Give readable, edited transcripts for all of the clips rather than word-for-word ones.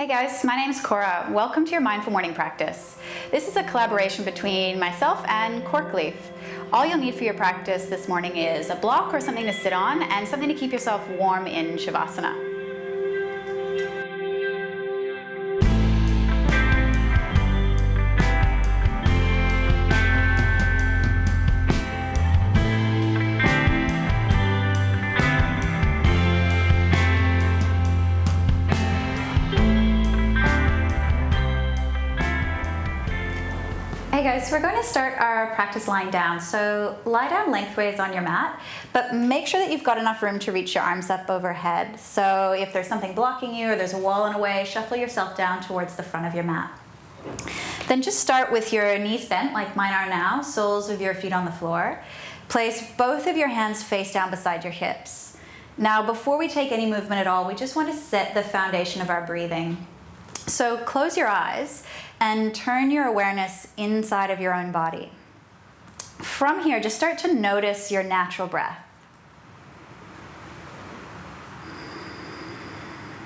guys, my name is Cora. Welcome to your Mindful Morning Practice. This is a collaboration between myself and Corkleaf. All you'll need for your practice this morning is a block or something to sit on and something to keep yourself warm in Shavasana. Hey guys, we're going to start our practice lying down. So lie down lengthways on your mat, but make sure that you've got enough room to reach your arms up overhead. So if there's something blocking you or there's a wall in a way, shuffle yourself down towards the front of your mat. Then just start with your knees bent like mine are now, soles of your feet on the floor. Place both of your hands face down beside your hips. Now before we take any movement at all, we just want to set the foundation of our breathing. So close your eyes and turn your awareness inside of your own body. From here, just start to notice your natural breath.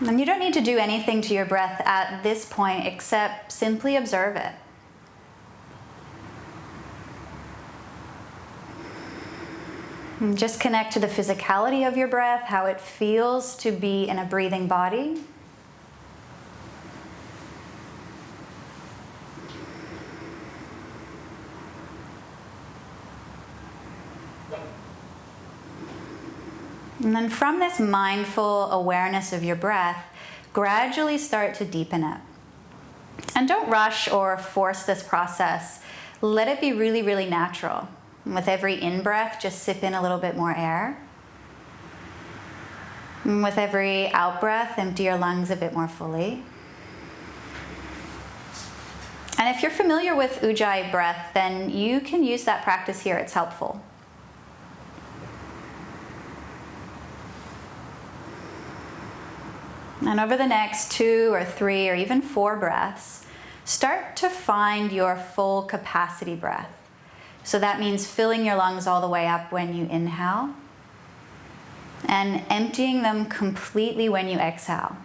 And you don't need to do anything to your breath at this point except simply observe it. And just connect to the physicality of your breath, how it feels to be in a breathing body. And then from this mindful awareness of your breath, gradually start to deepen it. And don't rush or force this process. Let it be really, really natural. And with every in-breath, just sip in a little bit more air. And with every out-breath, empty your lungs a bit more fully. And if you're familiar with Ujjayi breath, then you can use that practice here. It's helpful. And over the next 2 or 3 or even 4 breaths, start to find your full capacity breath. So that means filling your lungs all the way up when you inhale and emptying them completely when you exhale.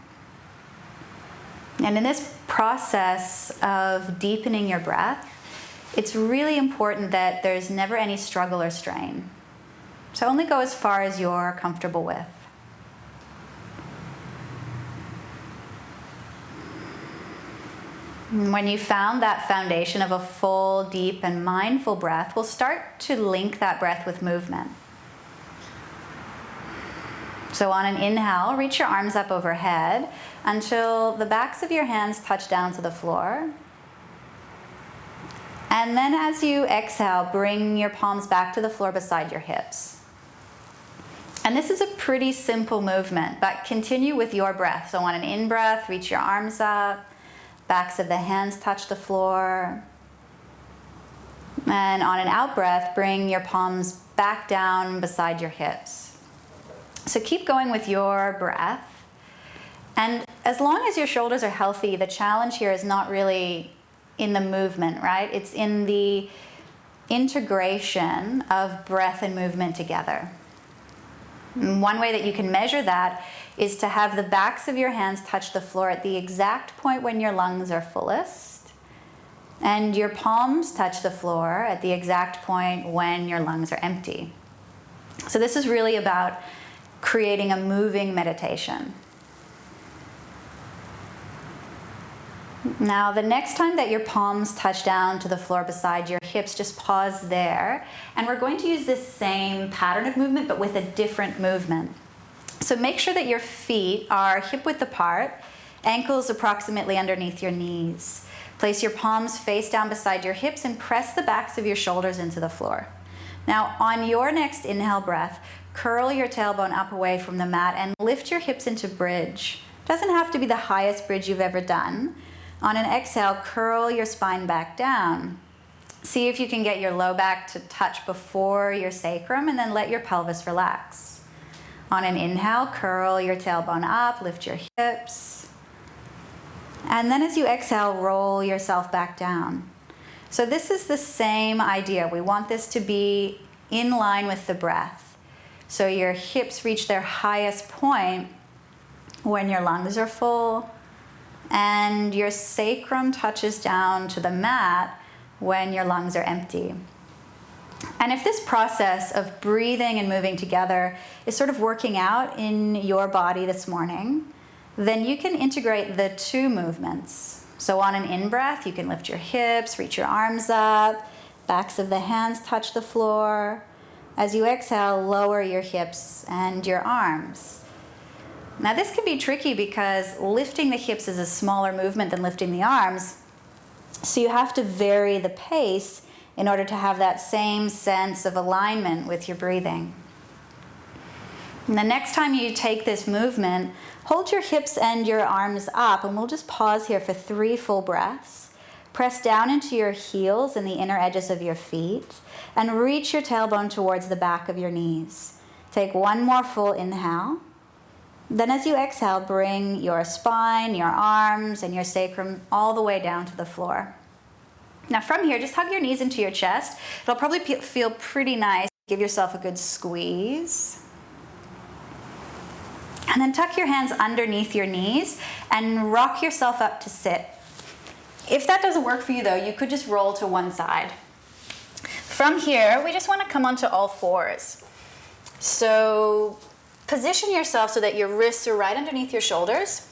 And in this process of deepening your breath, it's really important that there's never any struggle or strain. So only go as far as you're comfortable with. When you found that foundation of a full, deep, and mindful breath, we'll start to link that breath with movement. So on an inhale, reach your arms up overhead until the backs of your hands touch down to the floor. And then as you exhale, bring your palms back to the floor beside your hips. And this is a pretty simple movement, but continue with your breath. So on an in-breath, reach your arms up. Backs of the hands touch the floor. And on an out breath, bring your palms back down beside your hips. So keep going with your breath. And as long as your shoulders are healthy, the challenge here is not really in the movement, right? It's in the integration of breath and movement together. And one way that you can measure that is to have the backs of your hands touch the floor at the exact point when your lungs are fullest, and your palms touch the floor at the exact point when your lungs are empty. So this is really about creating a moving meditation. Now, the next time that your palms touch down to the floor beside your hips, just pause there. And we're going to use this same pattern of movement, but with a different movement. So make sure that your feet are hip-width apart, ankles approximately underneath your knees. Place your palms face down beside your hips and press the backs of your shoulders into the floor. Now, on your next inhale breath, curl your tailbone up away from the mat and lift your hips into bridge. Doesn't have to be the highest bridge you've ever done. On an exhale, curl your spine back down. See if you can get your low back to touch before your sacrum and then let your pelvis relax. On an inhale, curl your tailbone up, lift your hips. And then as you exhale, roll yourself back down. So this is the same idea. We want this to be in line with the breath. So your hips reach their highest point when your lungs are full, and your sacrum touches down to the mat when your lungs are empty. And if this process of breathing and moving together is sort of working out in your body this morning, then you can integrate the two movements. So on an in-breath, you can lift your hips, reach your arms up, backs of the hands touch the floor. As you exhale, lower your hips and your arms. Now this can be tricky because lifting the hips is a smaller movement than lifting the arms, so you have to vary the pace in order to have that same sense of alignment with your breathing. And the next time you take this movement, hold your hips and your arms up, and we'll just pause here for 3 full breaths. Press down into your heels and the inner edges of your feet, and reach your tailbone towards the back of your knees. Take 1 more full inhale. Then as you exhale, bring your spine, your arms, and your sacrum all the way down to the floor. Now from here, just hug your knees into your chest. It'll probably feel pretty nice. Give yourself a good squeeze. And then tuck your hands underneath your knees and rock yourself up to sit. If that doesn't work for you though, you could just roll to one side. From here, we just want to come onto all fours. So position yourself so that your wrists are right underneath your shoulders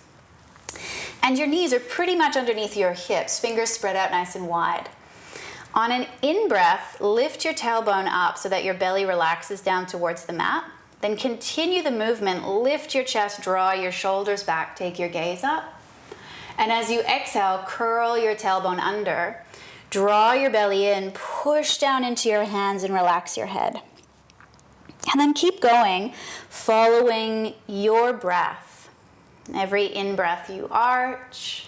and your knees are pretty much underneath your hips, fingers spread out nice and wide. On an in-breath, lift your tailbone up so that your belly relaxes down towards the mat. Then continue the movement, lift your chest, draw your shoulders back, take your gaze up. And as you exhale, curl your tailbone under, draw your belly in, push down into your hands and relax your head. And then keep going, following your breath. Every in-breath you arch,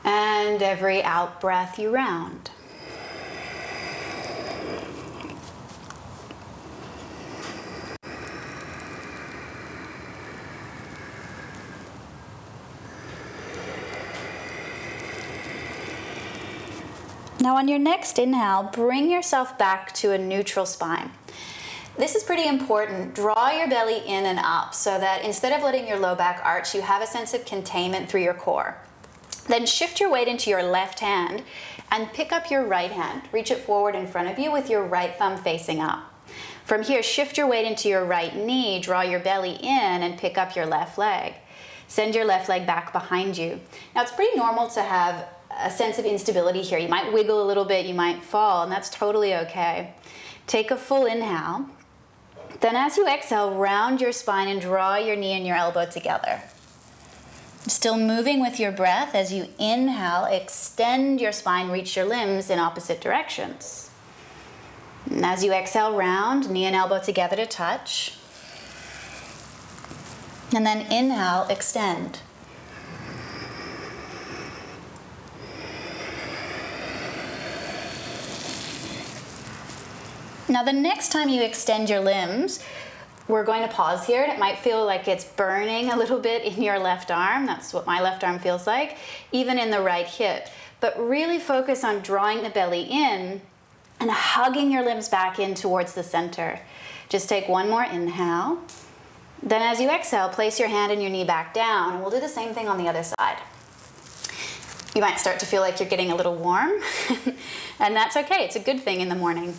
and every out-breath you round. Now on your next inhale, bring yourself back to a neutral spine. This is pretty important. Draw your belly in and up so that instead of letting your low back arch, you have a sense of containment through your core. Then shift your weight into your left hand and pick up your right hand. Reach it forward in front of you with your right thumb facing up. From here, shift your weight into your right knee, draw your belly in and pick up your left leg. Send your left leg back behind you. Now it's pretty normal to have a sense of instability here. You might wiggle a little bit, you might fall, and that's totally okay. Take a full inhale. Then as you exhale, round your spine and draw your knee and your elbow together. Still moving with your breath. As you inhale, extend your spine, reach your limbs in opposite directions. And as you exhale, round, knee and elbow together to touch. And then inhale, extend. Now the next time you extend your limbs, we're going to pause here, and it might feel like it's burning a little bit in your left arm. That's what my left arm feels like, even in the right hip. But really focus on drawing the belly in and hugging your limbs back in towards the center. Just take 1 more inhale. Then as you exhale, place your hand and your knee back down, and we'll do the same thing on the other side. You might start to feel like you're getting a little warm, and that's okay. It's a good thing in the morning.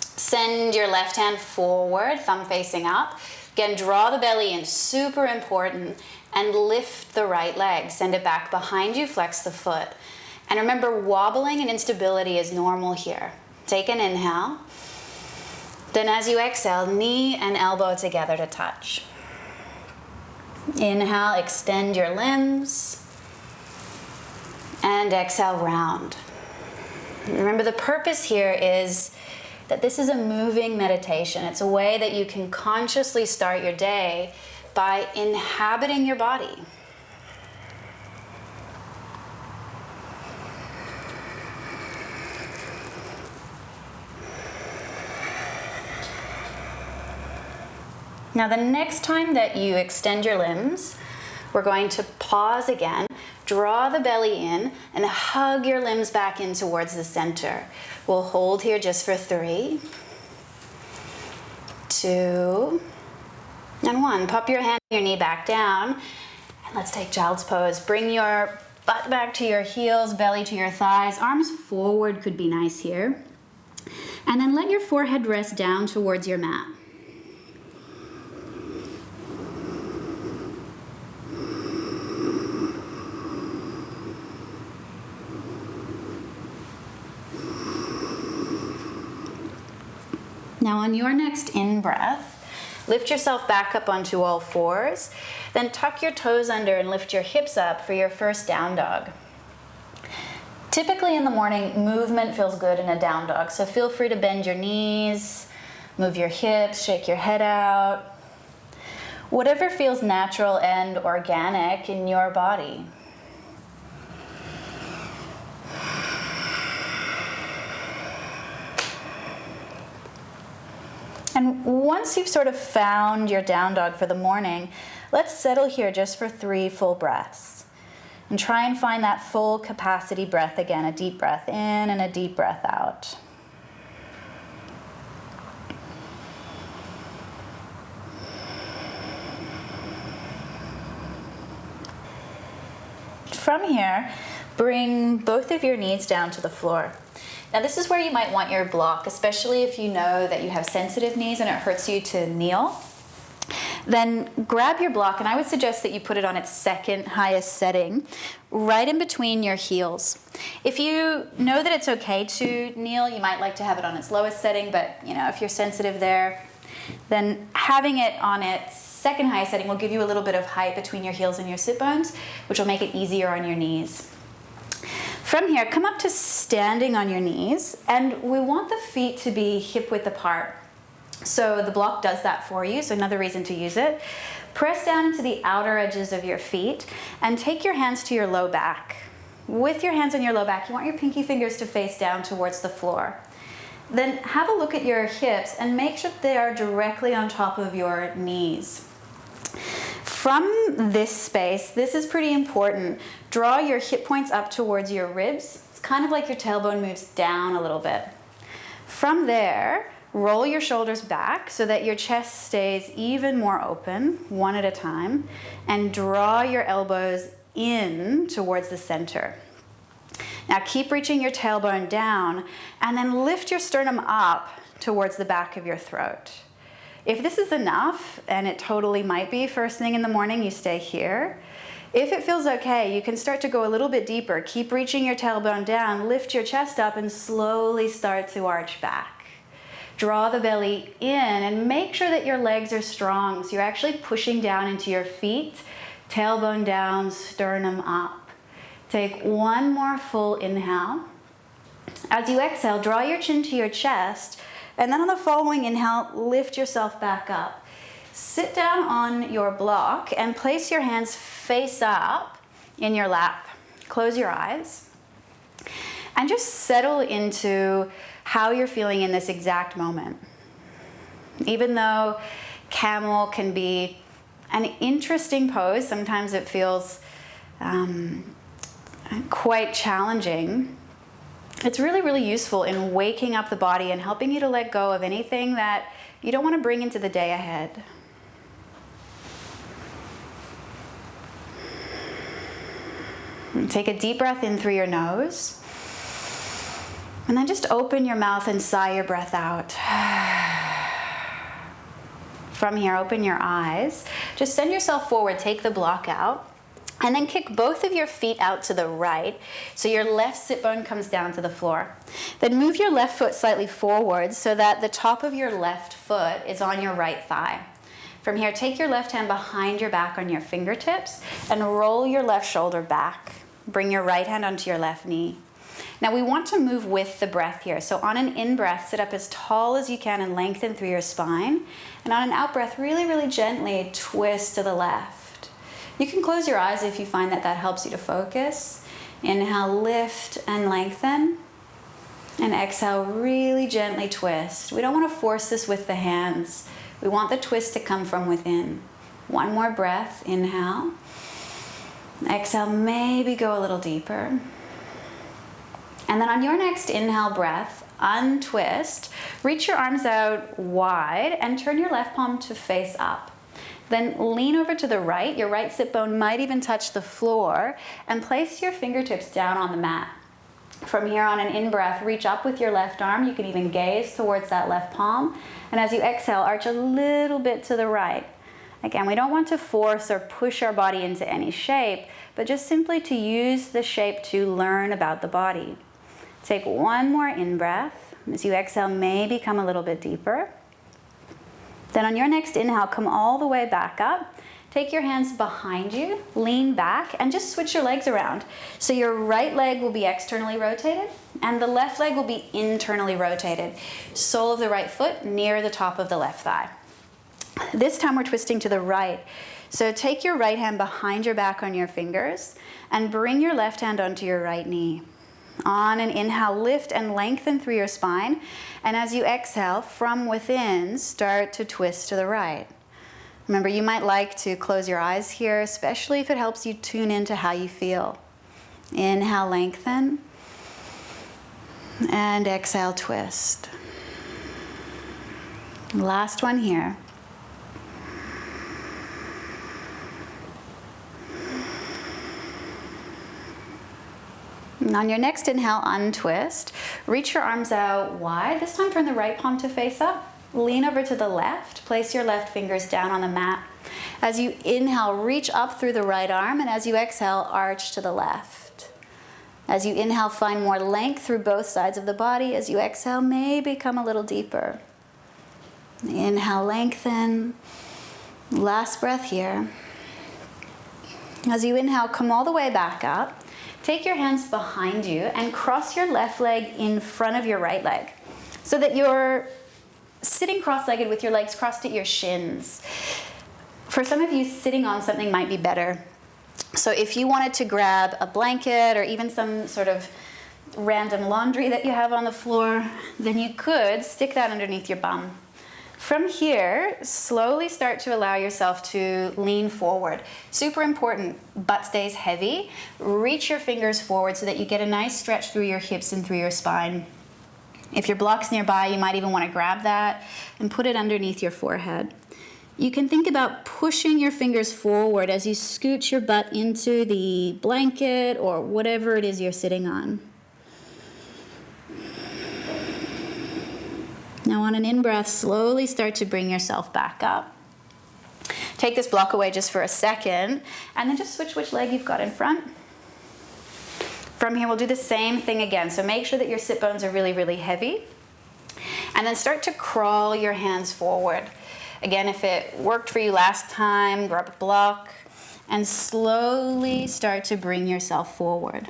Send your left hand forward, thumb facing up. Again, draw the belly in, super important, and lift the right leg. Send it back behind you, flex the foot. And remember, wobbling and instability is normal here. Take an inhale. Then as you exhale, knee and elbow together to touch. Inhale, extend your limbs. And exhale, round. Remember, the purpose here is that this is a moving meditation. It's a way that you can consciously start your day by inhabiting your body. Now the next time that you extend your limbs, we're going to pause again, draw the belly in, and hug your limbs back in towards the center. We'll hold here just for 3, 2, and 1. Pop your hand and your knee back down, And let's take child's pose. Bring your butt back to your heels, belly to your thighs. Arms forward could be nice here. And then let your forehead rest down towards your mat. Now on your next in-breath, lift yourself back up onto all fours, then tuck your toes under and lift your hips up for your first down dog. Typically in the morning, movement feels good in a down dog, so feel free to bend your knees, move your hips, shake your head out. Whatever feels natural and organic in your body. And once you've sort of found your down dog for the morning, let's settle here just for 3 full breaths. And try and find that full capacity breath again, a deep breath in and a deep breath out. From here, bring both of your knees down to the floor. Now this is where you might want your block, especially if you know that you have sensitive knees and it hurts you to kneel. Then grab your block, and I would suggest that you put it on its second highest setting, right in between your heels. If you know that it's okay to kneel, you might like to have it on its lowest setting, but if you're sensitive there, then having it on its second highest setting will give you a little bit of height between your heels and your sit bones, which will make it easier on your knees. From here, come up to standing on your knees, and we want the feet to be hip width apart. So the block does that for you, so another reason to use it. Press down into the outer edges of your feet and take your hands to your low back. With your hands on your low back, you want your pinky fingers to face down towards the floor. Then have a look at your hips and make sure they are directly on top of your knees. From this space, this is pretty important. Draw your hip points up towards your ribs. It's kind of like your tailbone moves down a little bit. From there, roll your shoulders back so that your chest stays even more open, one at a time, and draw your elbows in towards the center. Now keep reaching your tailbone down, and then lift your sternum up towards the back of your throat. If this is enough, and it totally might be first thing in the morning, you stay here. If it feels okay, you can start to go a little bit deeper. Keep reaching your tailbone down, lift your chest up, and slowly start to arch back. Draw the belly in and make sure that your legs are strong. So you're actually pushing down into your feet, tailbone down, sternum up. Take one more full inhale. As you exhale, draw your chin to your chest, and then on the following inhale, lift yourself back up. Sit down on your block and place your hands face up in your lap. Close your eyes and just settle into how you're feeling in this exact moment. Even though camel can be an interesting pose, sometimes it feels quite challenging. It's really, really useful in waking up the body and helping you to let go of anything that you don't want to bring into the day ahead. And take a deep breath in through your nose. And then just open your mouth and sigh your breath out. From here, open your eyes. Just send yourself forward, take the block out. And then kick both of your feet out to the right, so your left sit bone comes down to the floor. Then move your left foot slightly forward so that the top of your left foot is on your right thigh. From here, take your left hand behind your back on your fingertips and roll your left shoulder back. Bring your right hand onto your left knee. Now we want to move with the breath here. So on an in-breath, sit up as tall as you can and lengthen through your spine. And on an out-breath, really, really gently twist to the left. You can close your eyes if you find that that helps you to focus. Inhale, lift and lengthen. And exhale, really gently twist. We don't want to force this with the hands. We want the twist to come from within. One more breath, inhale. Exhale, maybe go a little deeper. And then on your next inhale breath, untwist. Reach your arms out wide and turn your left palm to face up. Then lean over to the right. Your right sit bone might even touch the floor, and place your fingertips down on the mat. From here on an in-breath, reach up with your left arm. You can even gaze towards that left palm. And as you exhale, arch a little bit to the right. Again, we don't want to force or push our body into any shape, but just simply to use the shape to learn about the body. Take one more in-breath. As you exhale, maybe come a little bit deeper. Then on your next inhale, come all the way back up. Take your hands behind you, lean back, and just switch your legs around. So your right leg will be externally rotated, and the left leg will be internally rotated. Sole of the right foot near the top of the left thigh. This time we're twisting to the right. So take your right hand behind your back on your fingers, and bring your left hand onto your right knee. On an inhale, lift and lengthen through your spine. And as you exhale, from within, start to twist to the right. Remember, you might like to close your eyes here, especially if it helps you tune into how you feel. Inhale, lengthen. And exhale, twist. Last one here. And on your next inhale, untwist. Reach your arms out wide. This time turn the right palm to face up. Lean over to the left. Place your left fingers down on the mat. As you inhale, reach up through the right arm, and as you exhale, arch to the left. As you inhale, find more length through both sides of the body. As you exhale, maybe come a little deeper. Inhale, lengthen. Last breath here. As you inhale, come all the way back up. Take your hands behind you and cross your left leg in front of your right leg so that you're sitting cross-legged with your legs crossed at your shins. For some of you, sitting on something might be better. So if you wanted to grab a blanket or even some sort of random laundry that you have on the floor, then you could stick that underneath your bum. From here, slowly start to allow yourself to lean forward. Super important, butt stays heavy. Reach your fingers forward so that you get a nice stretch through your hips and through your spine. If your block's nearby, you might even want to grab that and put it underneath your forehead. You can think about pushing your fingers forward as you scoot your butt into the blanket or whatever it is you're sitting on. Now on an in-breath, slowly start to bring yourself back up. Take this block away just for a second, and then just switch which leg you've got in front. From here, we'll do the same thing again. So make sure that your sit bones are really, really heavy. And then start to crawl your hands forward. Again, if it worked for you last time, grab a block, and slowly start to bring yourself forward.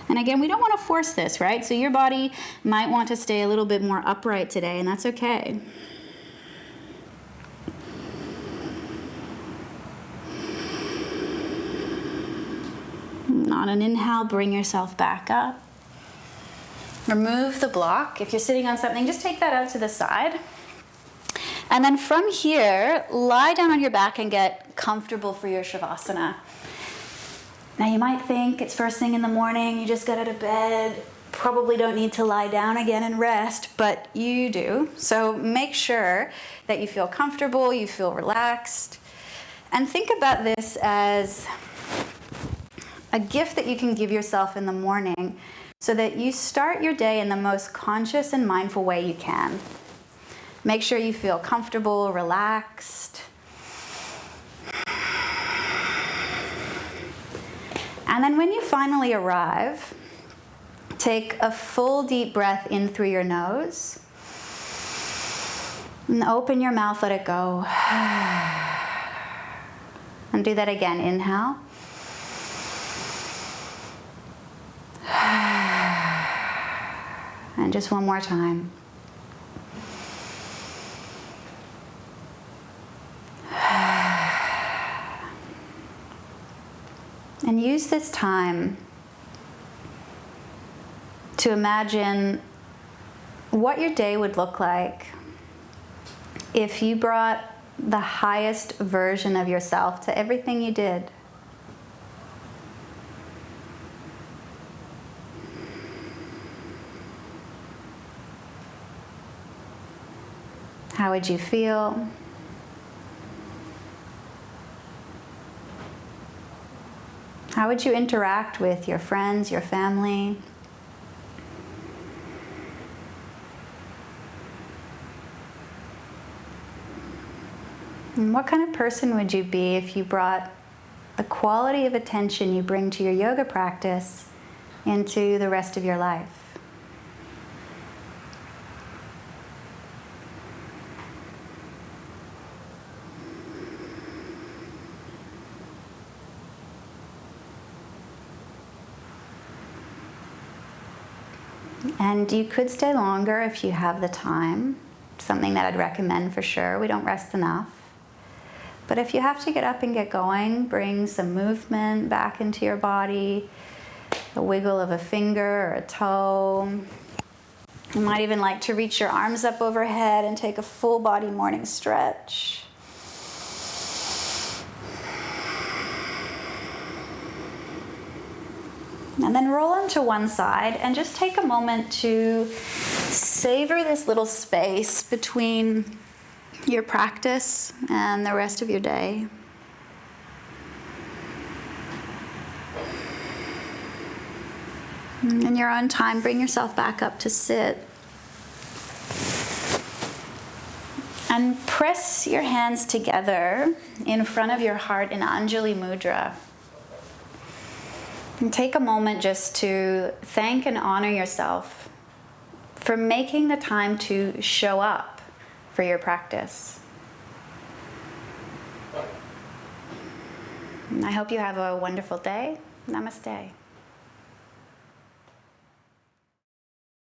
And again, we don't want to force this, right? So your body might want to stay a little bit more upright today, and that's okay. And on an inhale, bring yourself back up. Remove the block. If you're sitting on something, just take that out to the side. And then from here, lie down on your back and get comfortable for your Shavasana. Now you might think it's first thing in the morning, you just got out of bed, probably don't need to lie down again and rest, but you do. So make sure that you feel comfortable, you feel relaxed, and think about this as a gift that you can give yourself in the morning so that you start your day in the most conscious and mindful way you can. Make sure you feel comfortable, relaxed. And then when you finally arrive, take a full deep breath in through your nose. And open your mouth, let it go. And do that again. Inhale. And just one more time. And use this time to imagine what your day would look like if you brought the highest version of yourself to everything you did. How would you feel? How would you interact with your friends, your family? And what kind of person would you be if you brought the quality of attention you bring to your yoga practice into the rest of your life? And you could stay longer if you have the time. Something that I'd recommend for sure. We don't rest enough. But if you have to get up and get going, bring some movement back into your body, a wiggle of a finger or a toe. You might even like to reach your arms up overhead and take a full body morning stretch. And then roll onto one side and just take a moment to savor this little space between your practice and the rest of your day. In your own time, bring yourself back up to sit. And press your hands together in front of your heart in Anjali Mudra. And take a moment just to thank and honor yourself for making the time to show up for your practice. And I hope you have a wonderful day. Namaste.